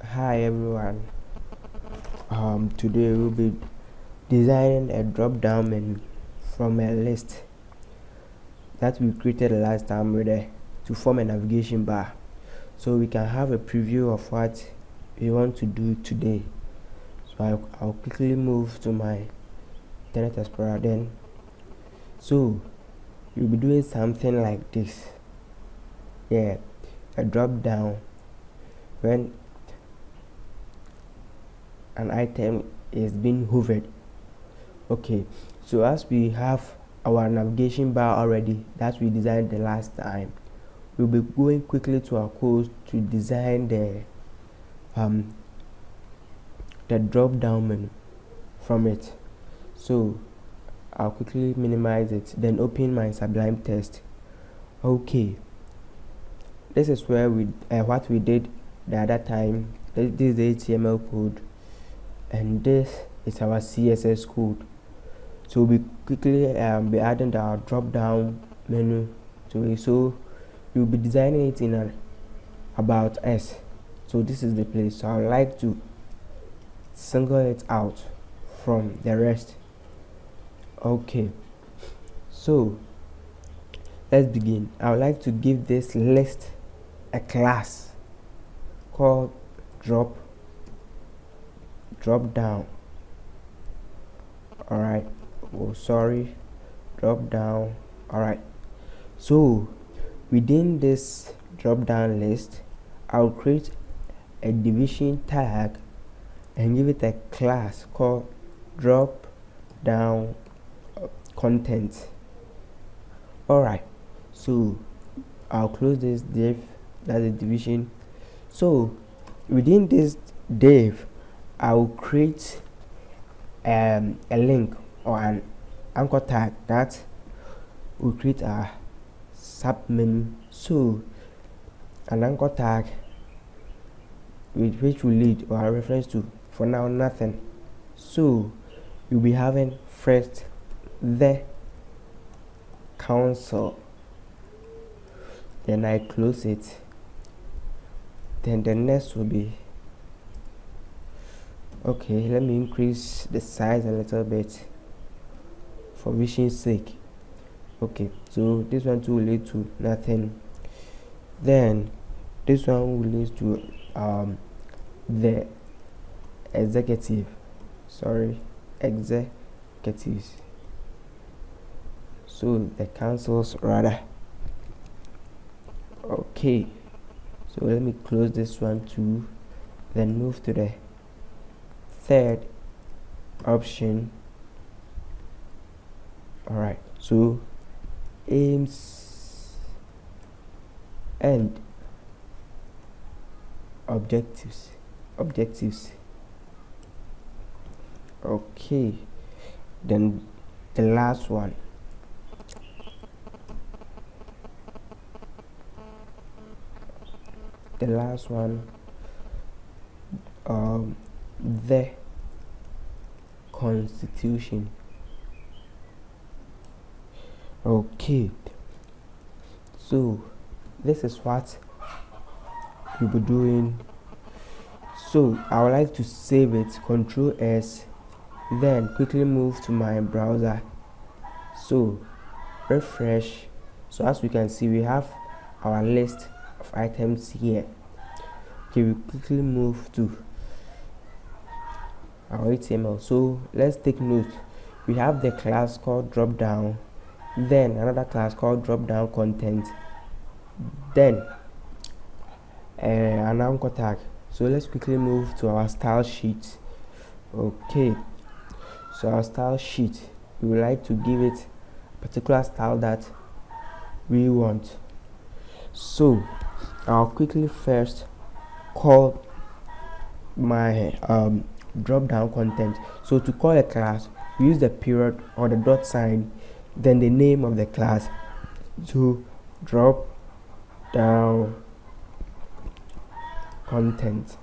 Hi everyone. Today we'll be designing a drop-down menu from a list that we created last time to form a navigation bar, so we can have a preview of what we want to do today. So I'll quickly move to my Internet Explorer then. So you'll be doing something like this. A drop-down when an item is being hovered. Okay, so as we have our navigation bar already that we designed the last time, we'll be going quickly to our code to design the drop down menu from it. So I'll quickly minimize it, then open my Sublime text. Okay, this is where what we did the other time. This is the HTML code and this is our CSS code. So we quickly be adding our drop down menu to it. So we'll be designing it in an about us. So this is the place. So I would like to single it out from the rest. Okay, so let's begin. I would like to give this list a class called drop down. Alright, drop down. Alright, so within this drop down list, I'll create a division tag and give it a class called drop down content. Alright, so I'll close this div, that's a division. So within this div, I will create a link or an anchor tag that will create a submenu. So an anchor tag which will lead or a reference to, for now, nothing. So you'll be having first the council, then I close it, then the next will be okay. Let me increase the size a little bit for vision's sake. Okay, so this one too will lead to nothing. Then this one will lead to the executives. So the councils rather. Okay, so let me close this one too, then move to the third option. Alright, so aims and objectives. Okay, then the last one, the constitution. Okay, so this is what we'll be doing. So I would like to save it, Control S, then quickly move to my browser. So refresh. So as we can see, we have our list of items here. Okay, we quickly move to our HTML. So let's take note. We have the class called dropdown, then another class called dropdown content, then an anchor tag. So let's quickly move to our style sheet. Okay, so our style sheet, we would like to give it a particular style that we want. So I'll quickly first call my drop down content. So to call a class, we use the period or the dot sign, then the name of the class. To drop down content.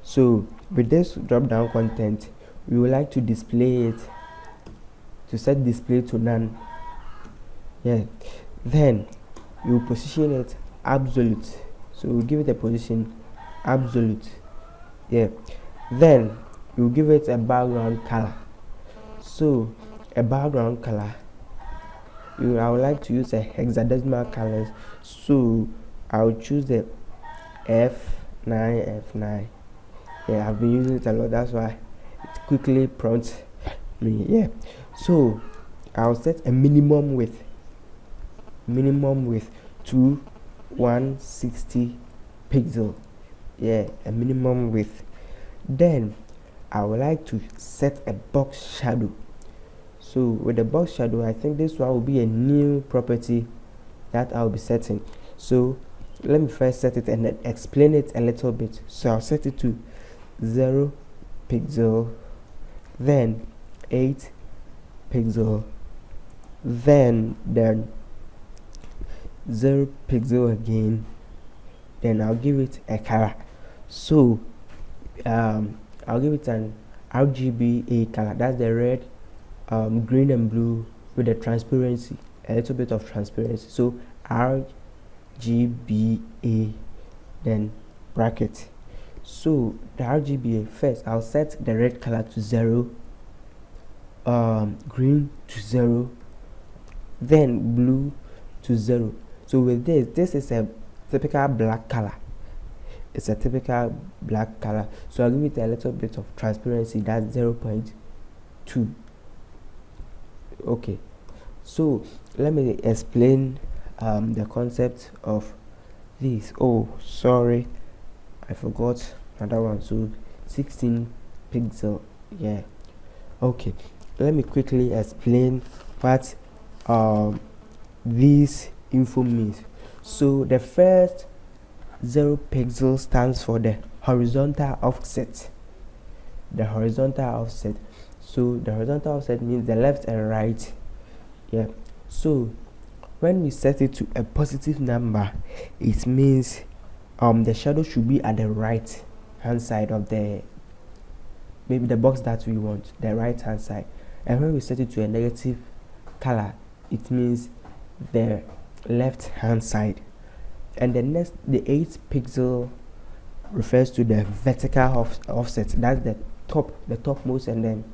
So with this drop down content, we would like to display it, to set display to none. Then you position it absolute, so we'll give it a position absolute. Yeah, then we'll give it a background color. So a background color, I would like to use a hexadecimal colors, so I'll choose the F9. Yeah, I've been using it a lot, that's why it quickly prompts me. Yeah, so I'll set a minimum width to 160 pixel. Yeah, a minimum width. Then I would like to set a box shadow. So with the box shadow, I think this one will be a new property that I'll be setting. So let me first set it and then explain it a little bit. So I'll set it to 0 pixel, then 8 pixel, then 0 pixel again, then I'll give it a color. So I'll give it an RGBA color, that's the red, green and blue with the transparency, a little bit of transparency. So RGBA, then bracket. So the RGBA, first I'll set the red color to 0, green to 0, then blue to 0. So with this is a typical black color. It's a typical black color, so I'll give it a little bit of transparency, that's 0.2. Okay, so let me explain the concept of this. Oh, sorry, I forgot another one. So 16 pixel. Yeah, okay, let me quickly explain what this info means. So the first 0 pixel stands for the horizontal offset. The horizontal offset. So the horizontal offset means the left and right. Yeah, so when we set it to a positive number, it means the shadow should be at the right hand side of the, maybe the box that we want, the right hand side. And when we set it to a negative color, it means the left hand side. And the next, the 8 pixel refers to the vertical offset, that's the topmost, and then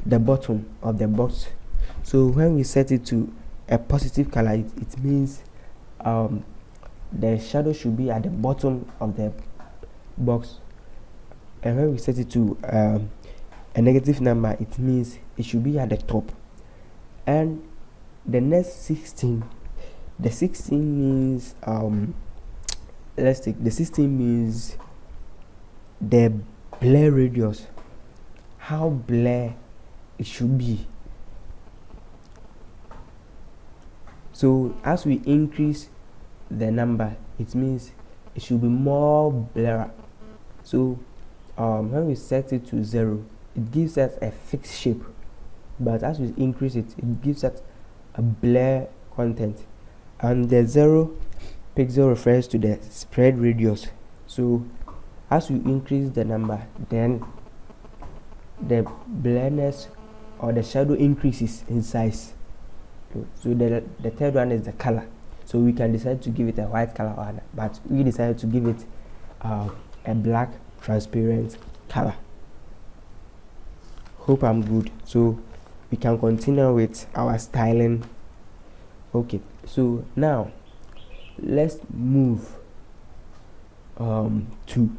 the bottom of the box. So when we set it to a positive color, it means the shadow should be at the bottom of the box. And when we set it to a negative number, it means it should be at the top. And the next 16, the 16 means let's take the 16 means the blur radius, how blur it should be. So as we increase the number, it means it should be more blur. So when we set it to 0, it gives us a fixed shape, but as we increase it, it gives us a blur content. And the 0 pixel refers to the spread radius. So as we increase the number, then the blurriness or the shadow increases in size. So the third one is the color. So we can decide to give it a white color, but we decided to give it a black transparent color. Hope I'm good. So we can continue with our styling. Okay, so now let's move to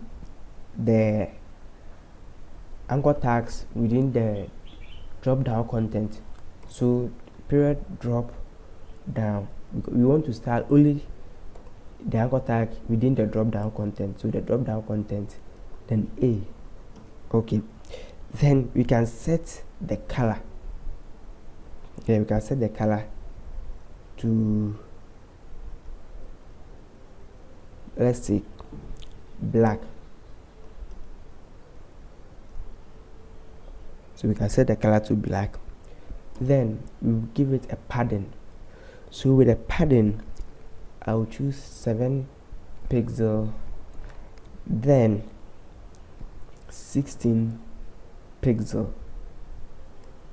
the anchor tags within the drop down content. So period drop down, we want to style only the anchor tag within the drop down content. So the drop down content, then A. Okay, then we can set the color. Okay, we can set the color to, let's see, black. So we can set the color to black. Then we will give it a padding. So with a padding, I'll choose 7 pixel, then 16 pixel.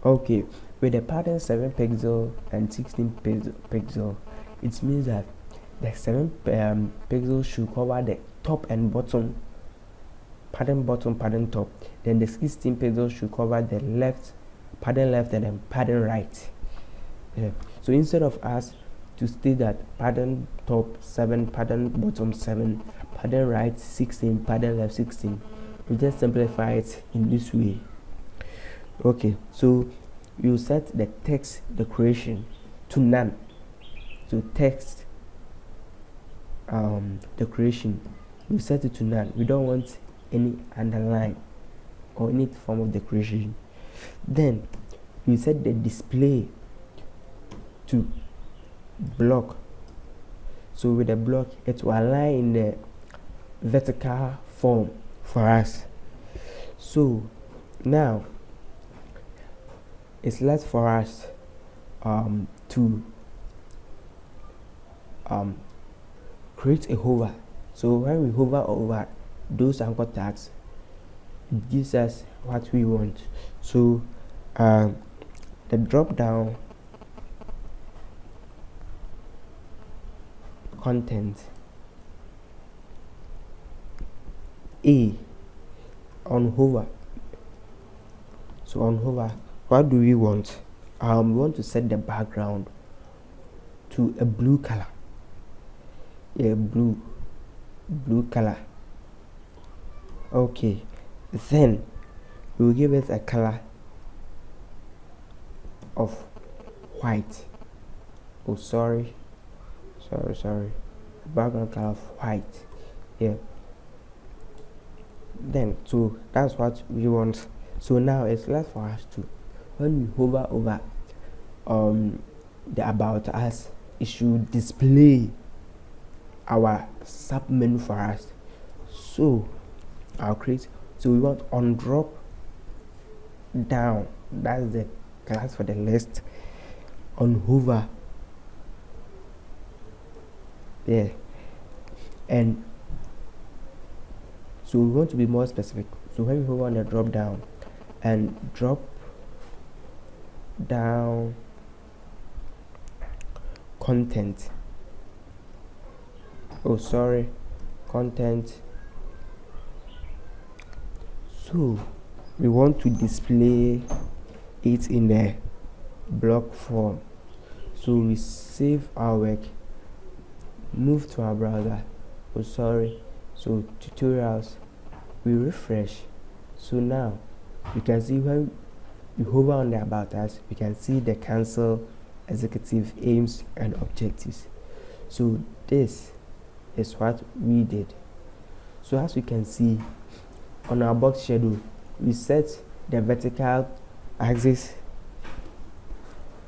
Okay, with the pattern 7 pixel and 16 pixel, it means that the 7 pixels should cover the top and bottom, pattern top. Then the 16 pixels should cover the pattern left and then pattern right. Yeah. So instead of us to state that pattern top 7, pattern bottom 7, pattern right 16, pattern left 16, we just simplify it in this way. Okay, so you set the text decoration to none. So text decoration, you set it to none. We don't want any underline or any form of decoration. Then you set the display to block. So with the block, it will align in the vertical form for us. So now it's left for us to create a hover. So when we hover over those anchor tags, it gives us what we want. So the drop down content A on hover. So on hover, what do we want? We want to set the background to a blue color. Yeah, blue color. Okay, then we will give it a color of white. Oh, sorry, background color of white. Yeah, then so that's what we want. So now it's left for us to, when we hover over the about us, it should display our sub menu for us. So I'll create, so we want on drop down, that's the class for the list. On hover, yeah, and so we want to be more specific. So when we hover on the drop down and drop down content, oh sorry, content, so we want to display it in the block form. So we save our work, move to our browser, oh sorry, so tutorials, we refresh. So now you can see when you hover on the about us, we can see the cancel, executive, aims and objectives. So this is what we did. So as we can see on our box schedule, we set the vertical axis,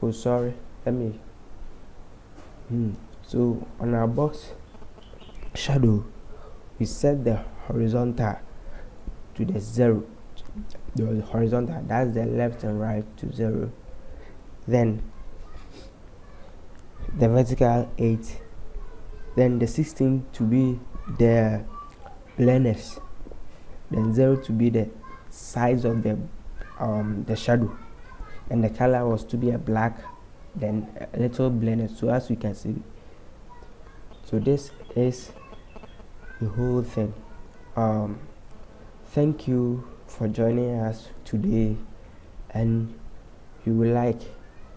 oh sorry, let me so on our box shadow, we set the horizontal to the 0, the horizontal, that's the left and right to 0, then the vertical 8, then the 16 to be the blendness, then 0 to be the size of the shadow, and the color was to be a black, then a little blended. So as we can see, so this is the whole thing. Thank you for joining us today, and we would like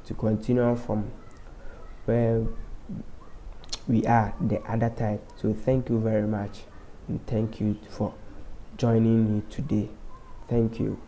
to continue from where we are the other time. So thank you very much, and thank you for joining me today. Thank you.